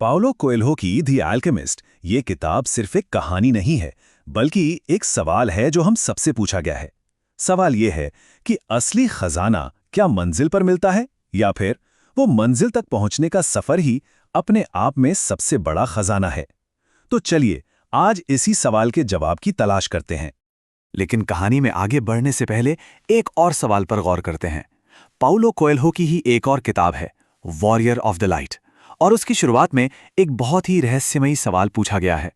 Paulo Coelho की the alchemist ये किताब सिर्फ एक कहानी नहीं है, बल्कि एक सवाल है जो हम सबसे पूछा गया है। सवाल ये है कि असली खजाना क्या मंजिल पर मिलता है या फिर वो मंजिल तक पहुंचने का सफर ही अपने आप में सबसे बड़ा खजाना है। तो चलिए आज इसी सवाल के जवाब की तलाश करते हैं। लेकिन कहानी में आगे बढ़ने से पहले एक और सवाल पर गौर करते हैं। पाउलो कोएल्हो की ही एक और किताब है, वॉरियर ऑफ द लाइट, और उसकी शुरुआत में एक बहुत ही रहस्यमयी सवाल पूछा गया है।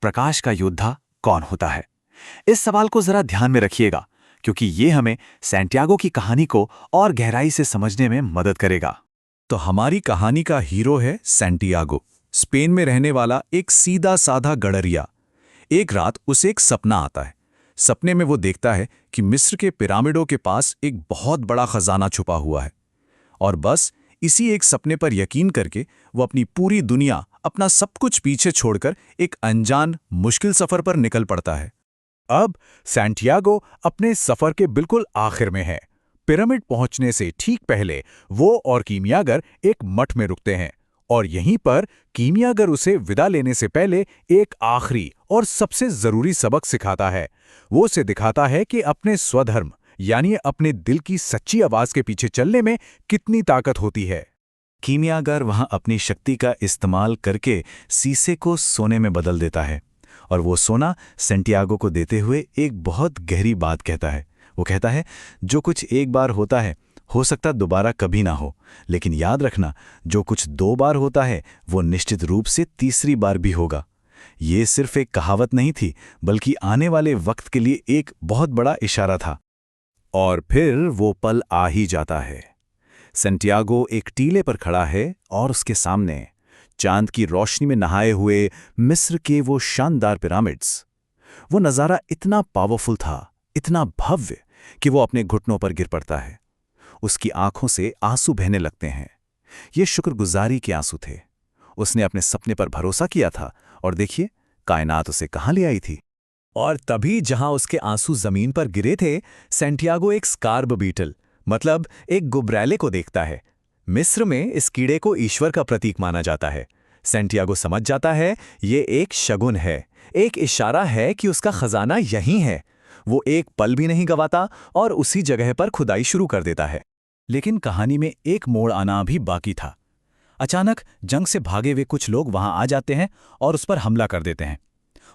प्रकाश का योद्धा कौन होता है? इस सवाल को जरा ध्यान में रखिएगा, क्योंकि ये हमें सैंटियागो की कहानी को और गहराई से समझने में मदद करेगा। तो हमारी कहानी का हीरो है सैंटियागो, स्पेन में रहने वाला एक सीधा साधा गडरिया। एक रात उसे एक सपना आता है। सपने में वो देखता है कि मिस्र के पिरामिडों के पास एक बहुत बड़ा खजाना छुपा हुआ है, और बस इसी एक सपने पर यकीन करके वो अपनी पूरी दुनिया, अपना सब कुछ पीछे छोड़कर एक अनजान मुश्किल सफर पर निकल पड़ता है। अब सैंटियागो अपने सफर के बिल्कुल आखिर में है। पिरामिड पहुंचने से ठीक पहले वो और कीमियागर एक मठ में रुकते हैं, और यहीं पर कीमियागर उसे विदा लेने से पहले एक आखिरी और सबसे जरूरी सबक सिखाता है। वो उसे दिखाता है कि अपने स्वधर्म यानी अपने दिल की सच्ची आवाज के पीछे चलने में कितनी ताकत होती है। कीमियागर वहां अपनी शक्ति का इस्तेमाल करके शीशे को सोने में बदल देता है, और वो सोना सैंटियागो को देते हुए एक बहुत गहरी बात कहता है। वो कहता है, जो कुछ एक बार होता है हो सकता दोबारा कभी ना हो, लेकिन याद रखना, जो कुछ 2 बार होता है वो निश्चित रूप से तीसरी बार भी होगा। ये सिर्फ एक कहावत नहीं थी, बल्कि आने वाले वक्त के लिए एक बहुत बड़ा इशारा था। और फिर वो पल आ ही जाता है। सैंटियागो एक टीले पर खड़ा है, और उसके सामने चांद की रोशनी में नहाए हुए मिस्र के वो शानदार पिरामिड्स। वो नज़ारा इतना पावरफुल था, इतना भव्य, कि वो अपने घुटनों पर गिर पड़ता है। उसकी आंखों से आंसू बहने लगते हैं। ये शुक्रगुजारी के आंसू थे। उसने अपने सपने पर भरोसा किया था, और देखिए कायनात उसे कहाँ ले आई थी। और तभी जहां उसके आंसू जमीन पर गिरे थे, सैंटियागो एक स्कार्ब बीटल, मतलब एक गुबरैले को देखता है। मिस्र में इस कीड़े को ईश्वर का प्रतीक माना जाता है। सैंटियागो समझ जाता है ये एक शगुन है, एक इशारा है कि उसका खजाना यहीं है। वो एक पल भी नहीं गवाता और उसी जगह पर खुदाई शुरू कर देता है। लेकिन कहानी में एक मोड़ आना भी बाकी था। अचानक जंग से भागे हुए कुछ लोग वहां आ जाते हैं और उस पर हमला कर देते हैं।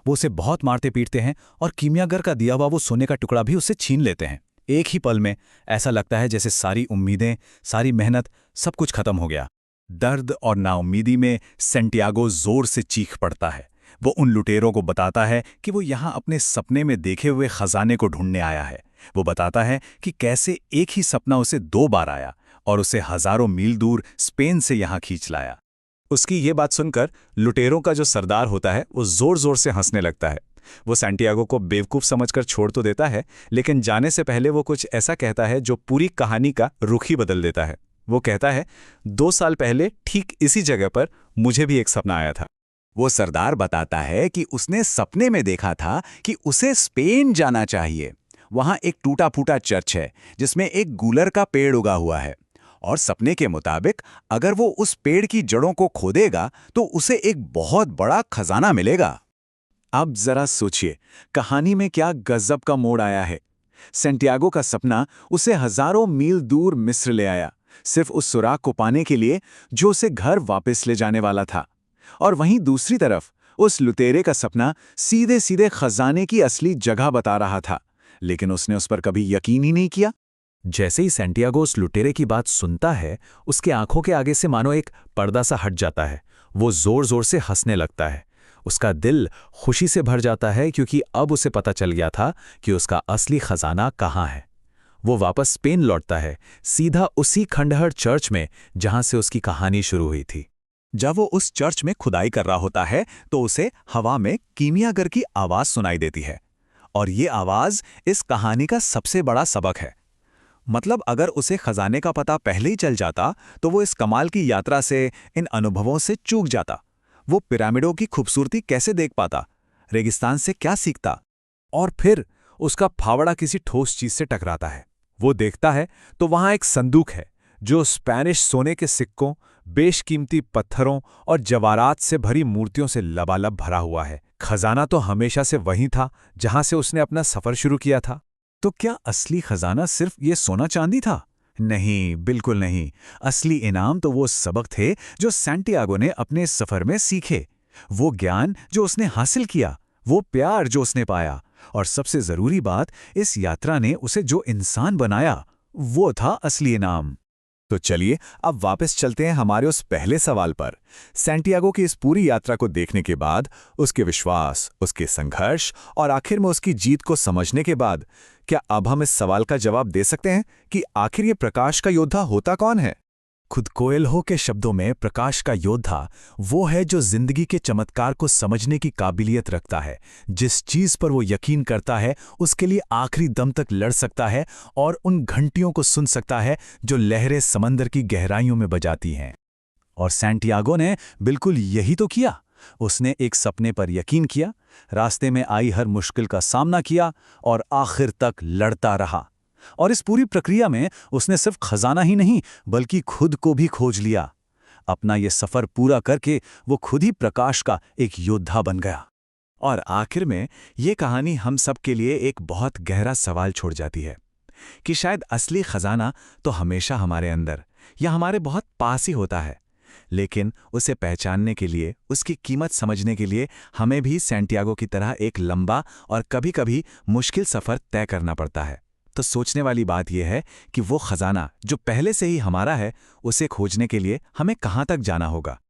वो उसे बहुत मारते पीटते हैं, और कीमियागर का दिया हुआ वो सोने का टुकड़ा भी उससे छीन लेते हैं। एक ही पल में ऐसा लगता है जैसे सारी उम्मीदें, सारी मेहनत, सब कुछ खत्म हो गया। दर्द और नाउम्मीदी में सैंटियागो जोर से चीख पड़ता है। वो उन लुटेरों को बताता है कि वो यहाँ अपने सपने में देखे हुए खजाने को ढूंढने आया है। वो बताता है कि कैसे एक ही सपना उसे 2 बार आया और उसे हजारों मील दूर स्पेन से यहाँ खींच लाया। उसकी ये बात सुनकर लुटेरों का जो सरदार होता है वो जोर जोर से हंसने लगता है। वो सैंटियागो को बेवकूफ़ समझकर छोड़ तो देता है, लेकिन जाने से पहले वो कुछ ऐसा कहता है जो पूरी कहानी का रुख ही बदल देता है। वो कहता है, 2 साल पहले ठीक इसी जगह पर मुझे भी एक सपना आया था। वो सरदार बताता है कि उसने सपने में देखा था कि उसे स्पेन जाना चाहिए। वहां एक टूटा फूटा चर्च है जिसमें एक गूलर का पेड़ उगा हुआ है, और सपने के मुताबिक अगर वो उस पेड़ की जड़ों को खोदेगा तो उसे एक बहुत बड़ा खजाना मिलेगा। अब जरा सोचिए, कहानी में क्या गजब का मोड़ आया है। सैंटियागो का सपना उसे हजारों मील दूर मिस्र ले आया, सिर्फ उस सुराग को पाने के लिए जो उसे घर वापस ले जाने वाला था। और वहीं दूसरी तरफ उस लुटेरे का सपना सीधे सीधे खजाने की असली जगह बता रहा था, लेकिन उसने उस पर कभी यकीन ही नहीं किया। जैसे ही सैंटियागो उस लुटेरे की बात सुनता है, उसके आंखों के आगे से मानो एक पर्दा सा हट जाता है। वो जोर जोर से हंसने लगता है। उसका दिल खुशी से भर जाता है, क्योंकि अब उसे पता चल गया था कि उसका असली खजाना कहाँ है। वो वापस स्पेन लौटता है, सीधा उसी खंडहर चर्च में जहां से उसकी कहानी शुरू हुई थी। जब वो उस चर्च में खुदाई कर रहा होता है तो उसे हवा में कीमियागर की आवाज सुनाई देती है, और ये आवाज इस कहानी का सबसे बड़ा सबक है। मतलब अगर उसे खजाने का पता पहले ही चल जाता तो वो इस कमाल की यात्रा से, इन अनुभवों से चूक जाता। वो पिरामिडों की खूबसूरती कैसे देख पाता, रेगिस्तान से क्या सीखता। और फिर उसका फावड़ा किसी ठोस चीज से टकराता है। वो देखता है तो वहां एक संदूक है जो स्पेनिश सोने के सिक्कों, बेशकीमती पत्थरों और जवाहरात से भरी मूर्तियों से लबालब भरा हुआ है। खजाना तो हमेशा से वहीं था जहां से उसने अपना सफर शुरू किया था। तो क्या असली खजाना सिर्फ ये सोना चांदी था? नहीं, बिल्कुल नहीं। असली इनाम तो वो सबक थे जो सैंटियागो ने अपने इस सफर में सीखे, वो ज्ञान जो उसने हासिल किया, वो प्यार जो उसने पाया, और सबसे जरूरी बात, इस यात्रा ने उसे जो इंसान बनाया, वो था असली इनाम। तो चलिए अब वापस चलते हैं हमारे उस पहले सवाल पर। सैंटियागो की इस पूरी यात्रा को देखने के बाद, उसके विश्वास, उसके संघर्ष और आखिर में उसकी जीत को समझने के बाद, क्या अब हम इस सवाल का जवाब दे सकते हैं कि आखिर ये प्रकाश का योद्धा होता कौन है? खुद कोएल्हो के शब्दों में प्रकाश का योद्धा वो है जो जिंदगी के चमत्कार को समझने की काबिलियत रखता है, जिस चीज पर वो यकीन करता है उसके लिए आखिरी दम तक लड़ सकता है और उन घंटियों को सुन सकता है जो लहरें समंदर की गहराइयों में बजाती हैं। और सैंटियागो ने बिल्कुल यही तो किया। उसने एक सपने पर यकीन किया, रास्ते में आई हर मुश्किल का सामना किया और आखिर तक लड़ता रहा। और इस पूरी प्रक्रिया में उसने सिर्फ खजाना ही नहीं बल्कि खुद को भी खोज लिया। अपना ये सफर पूरा करके वो खुद ही प्रकाश का एक योद्धा बन गया। और आखिर में ये कहानी हम सब के लिए एक बहुत गहरा सवाल छोड़ जाती है कि शायद असली खजाना तो हमेशा हमारे अंदर या हमारे बहुत पास ही होता है, लेकिन उसे पहचानने के लिए, उसकी कीमत समझने के लिए हमें भी सैंटियागो की तरह एक लंबा और कभी-कभी मुश्किल सफर तय करना पड़ता है। तो सोचने वाली बात यह है कि वो खजाना जो पहले से ही हमारा है, उसे खोजने के लिए हमें कहाँ तक जाना होगा।